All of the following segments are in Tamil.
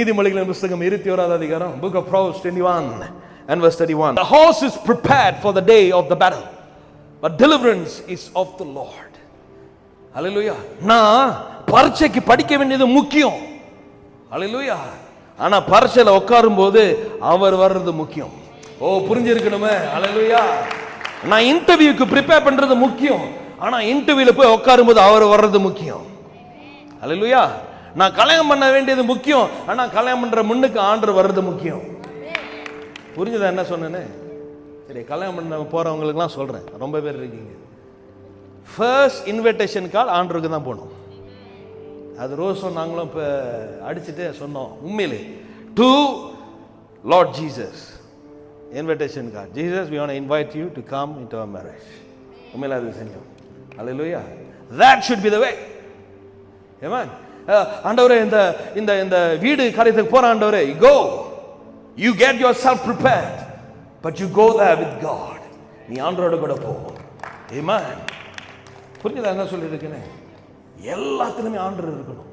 நீதிமொழிகளின் புத்தகம் 21வது அதிகாரம், book of Proverbs 21 and verse 31. The horse is prepared for the day of the battle, but deliverance is of the Lord. Hallelujah. நான் பரீட்சைக்கு படிக்க வேண்டியது முக்கியம். Hallelujah. ஆனா பரீட்சையில உட்காரும் போது அவர் வர்றது முக்கியம். ஓ, புரிஞ்சிருக்கணுமே. Hallelujah. நான் இன்டர்வியூக்கு ப்ரிப்பேர் பண்றது முக்கியம். ஆனா இன்டர்வியூல போய் உட்காரும் போது அவர் வர்றது முக்கியம். Hallelujah. நான் கல்யாணம் பண்ண வேண்டியது முக்கியம். ஆனா கல்யாணம் பண்ற முன்னுக்கு ஆண்டவர் வர்றது முக்கியம். புரிஞ்சுதா என்ன சொன்னேன்னு? சரி, கல்யாணம் பண்ண போறவங்களுக்குலாம் சொல்றேன், ரொம்ப பேர் இருக்கீங்க. ஃபர்ஸ்ட் இன்விடேஷன் கார்டு ஆண்டவருக்கு தான் போகணும். அது ரோஸும் நாங்களும் இப்போ அடிச்சுட்டு சொன்னோம். உண்மையிலே to Lord Jesus invitation card. Jesus, we want to invite you to come into our marriage. உண்மையிலே அது செஞ்சோம். Hallelujah. That should be the way. Amen. ஆண்டவரே, இந்த இந்த வீடு காரியத்துக்கு போற ஆண்டவரே, you get yourself prepared, but you go there with God. நீ ஆண்டவரோட கூட போ. Amen. புரியுதா என்ன சொல்லி இருக்கேன்னு? எல்லாத்துலயுமே ஆண்டவர் இருக்கணும்.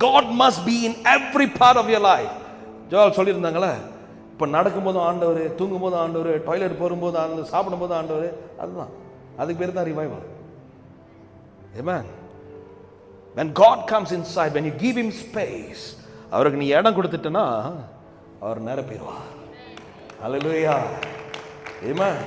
God must be in every part of your life. ஜோல் சொல்லி இருந்தாங்களே, இப்ப நடக்கும்போது ஆண்டவர், தூங்கும்போது ஆண்டவர், டாய்லெட் போகும்போது ஆண்டவர், சாப்பிடும்போது ஆண்டவர். அதுதான், அதுக்கு பேர் தான் revival. Amen. When God comes inside, when you give him space, அவருக்கு நீ இடம் கொடுத்துட்டனா அவர் நிரப்பிடுவார். Hallelujah. Amen.